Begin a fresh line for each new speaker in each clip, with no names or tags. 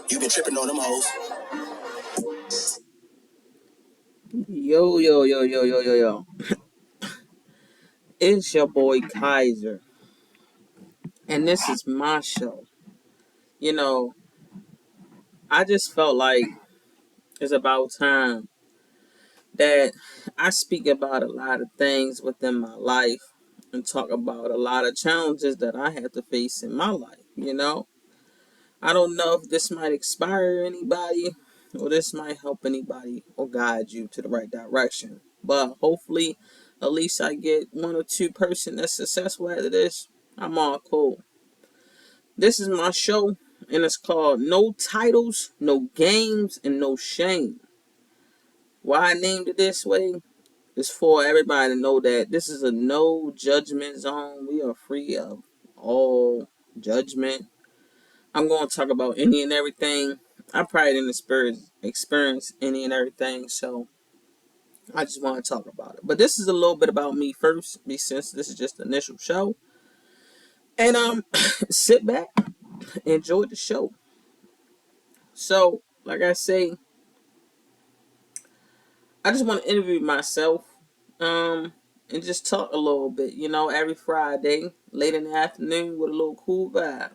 You been tripping on them hoes.
Yo, yo, yo, yo, yo, yo, yo. It's your boy Kyzer, and this is my show. You know, I just felt like it's about time that I speak about a lot of things within my life and talk about a lot of challenges that I had to face in my life. I don't know if this might inspire anybody or this might help anybody or guide you to the right direction. But hopefully, at least I get one or two person that's successful out of this. I'm all cool. This is my show, and it's called No Titles, No Games, and No Shame. Why I named it this way is for everybody to know that this is a no judgment zone. We are free of all judgment. I'm going to talk about any and everything. I probably didn't experience any and everything, so I just want to talk about it. But this is a little bit about me first, since this is just the initial show. And sit back, enjoy the show. So, like I say, I just want to interview myself, and just talk a little bit. Every Friday, late in the afternoon, with a little cool vibe.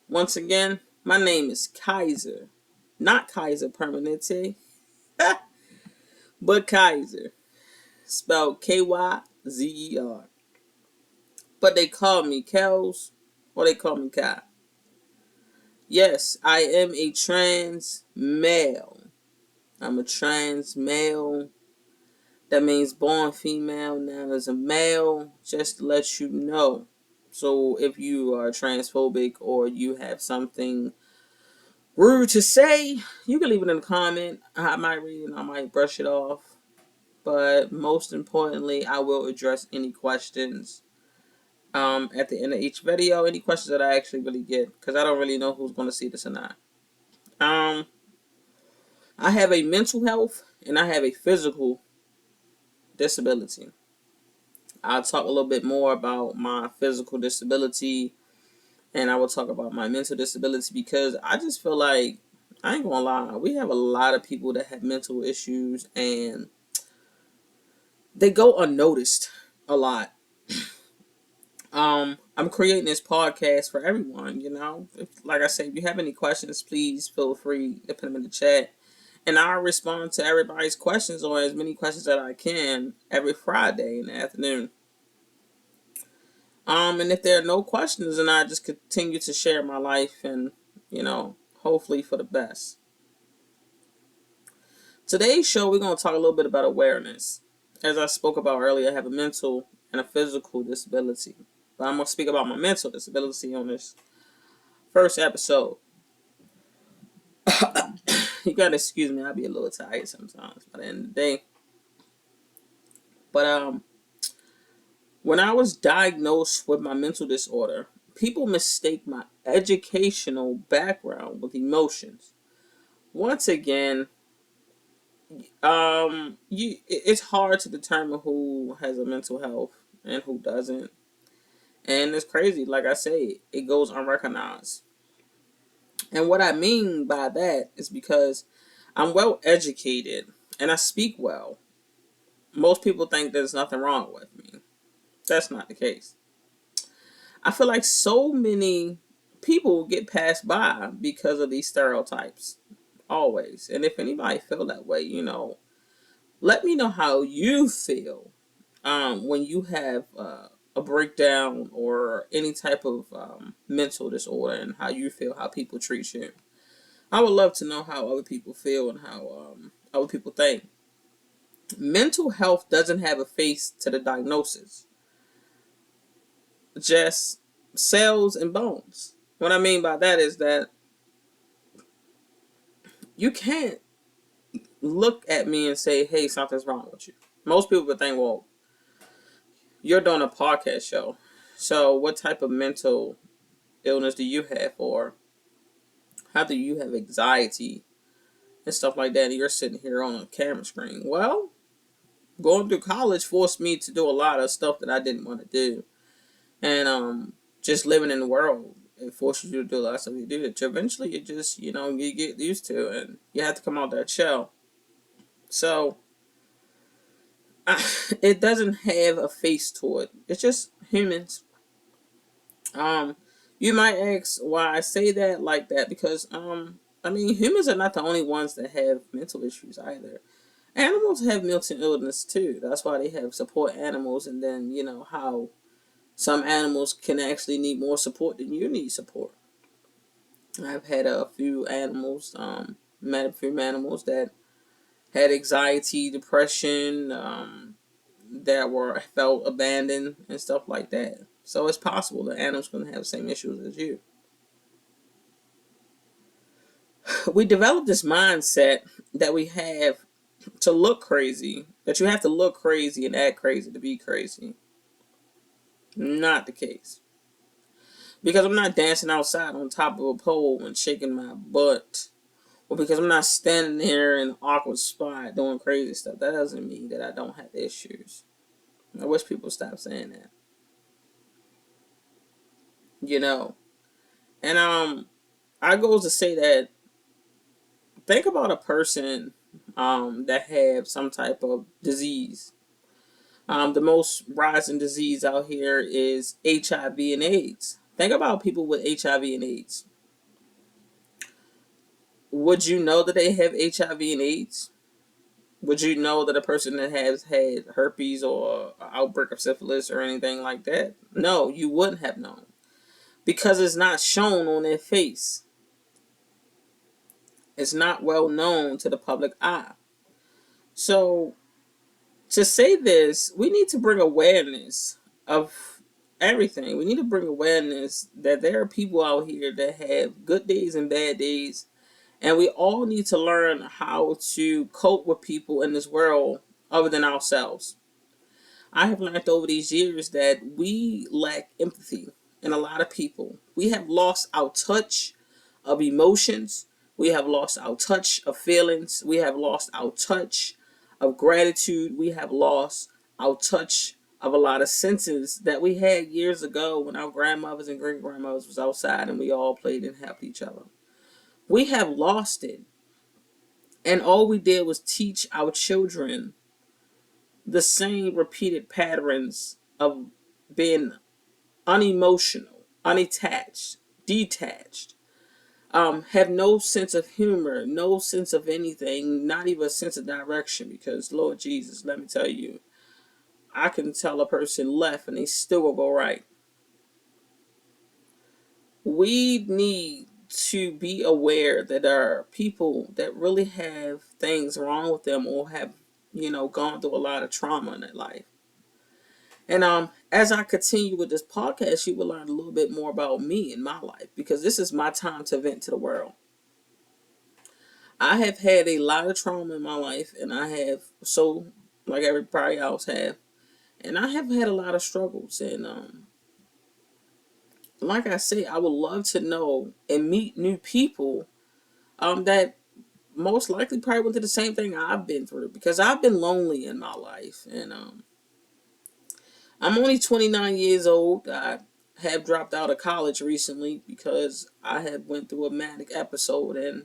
Once again, my name is Kyzer, not Kaiser Permanente, but Kyzer, spelled Kyzer. But they call me Kels, or they call me Kai. Yes, I am a trans male. I'm a trans male. That means born female, now as a male, just to let you know. So if you are transphobic or you have something rude to say, you can leave it in the comment. I might read it and I might brush it off. But most importantly, I will address any questions at the end of each video. Any questions that I actually really get, because I don't really know who's going to see this or not. I have a mental health and I have a physical disability. I'll talk a little bit more about my physical disability and I will talk about my mental disability because I just feel like, I ain't gonna lie, we have a lot of people that have mental issues and they go unnoticed a lot. I'm creating this podcast for everyone. Like I said, if you have any questions, please feel free to put them in the chat. And I'll respond to everybody's questions or as many questions that I can every Friday in the afternoon. And if there are no questions, then I just continue to share my life and, hopefully for the best. Today's show, we're going to talk a little bit about awareness. As I spoke about earlier, I have a mental and a physical disability. But I'm going to speak about my mental disability on this first episode. You got to excuse me, I'll be a little tired sometimes by the end of the day. But when I was diagnosed with my mental disorder, people mistake my educational background with emotions. Once again, it's hard to determine who has a mental health and who doesn't. And it's crazy, like I say, it goes unrecognized. And what I mean by that is because I'm well educated and I speak well. Most people think there's nothing wrong with me. That's not the case. I feel like so many people get passed by because of these stereotypes. Always. And if anybody feel that way, let me know how you feel when you have a breakdown or any type of mental disorder and how you feel, how people treat you. I would love to know how other people feel and how other people think. Mental health doesn't have a face to the diagnosis, just cells and bones. What I mean by that is that you can't look at me and say, hey, something's wrong with you. Most people would think, well, you're doing a podcast show. So what type of mental illness do you have? Or how do you have anxiety and stuff like that? And you're sitting here on a camera screen. Well, going through college forced me to do a lot of stuff that I didn't want to do. And just living in the world it forces you to do a lot of stuff you do that eventually you just, you get used to, and you have to come out that shell. So it doesn't have a face to it. It's just humans. Um, you might ask why I say that like that, because I mean, humans are not the only ones that have mental issues either. Animals have mental illness too. That's why they have support animals, and then how some animals can actually need more support than you need support. I've had a few animals, met a few animals that had anxiety, depression, that were felt abandoned and stuff like that. So it's possible that animals going to have the same issues as you. We develop this mindset that we have to look crazy, that you have to look crazy and act crazy to be crazy. Not the case. Because I'm not dancing outside on top of a pole and shaking my butt, or because I'm not standing there in an awkward spot doing crazy stuff, that doesn't mean that I don't have issues. I wish people stop saying that. You know. And I goes to say that, think about a person that have some type of disease. The most rising disease out here is HIV and AIDS. Think about people with HIV and AIDS. Would you know that they have HIV and AIDS? Would you know that a person that has had herpes or an outbreak of syphilis or anything like that? No, you wouldn't have known, because it's not shown on their face. It's not well known to the public eye. So, to say this, we need to bring awareness of everything. We need to bring awareness that there are people out here that have good days and bad days, and we all need to learn how to cope with people in this world other than ourselves. I have learned over these years that we lack empathy in a lot of people. We have lost our touch of emotions. We have lost our touch of feelings. We have lost our touch of gratitude. We have lost our touch of a lot of senses that we had years ago when our grandmothers and great grandmothers was outside and we all played and helped each other. We have lost it. And all we did was teach our children the same repeated patterns of being unemotional, unattached, detached, have no sense of humor, no sense of anything, not even a sense of direction. Because Lord Jesus, let me tell you, I can tell a person left and they still will go right. We need to be aware that there are people that really have things wrong with them, or have, gone through a lot of trauma in their life. And as I continue with this podcast, you will learn a little bit more about me and my life, because this is my time to vent to the world. I have had a lot of trauma in my life, and I have, so like everybody else have, and I have had a lot of struggles. And like I say, I would love to know and meet new people that most likely probably went through the same thing I've been through, because I've been lonely in my life. And I'm only 29 years old. I have dropped out of college recently because I had went through a manic episode, and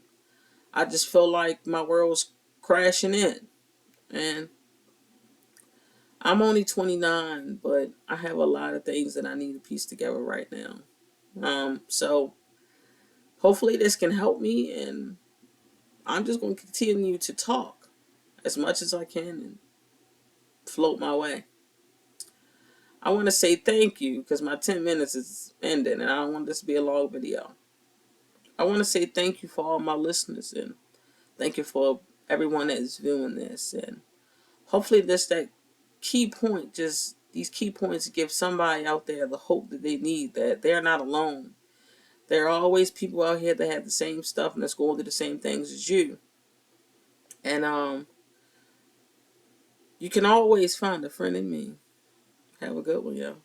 I just felt like my world was crashing in. And I'm only 29, but I have a lot of things that I need to piece together right now. So hopefully this can help me, and I'm just going to continue to talk as much as I can and float my way. I want to say thank you, because my 10 minutes is ending and I don't want this to be a long video. I want to say thank you for all my listeners, and thank you for everyone that is viewing this. And hopefully that key point, just these key points, give somebody out there the hope that they need, that they're not alone. There are always people out here that have the same stuff and that's going through the same things as you. And you can always find a friend in me. Have a good one, yo.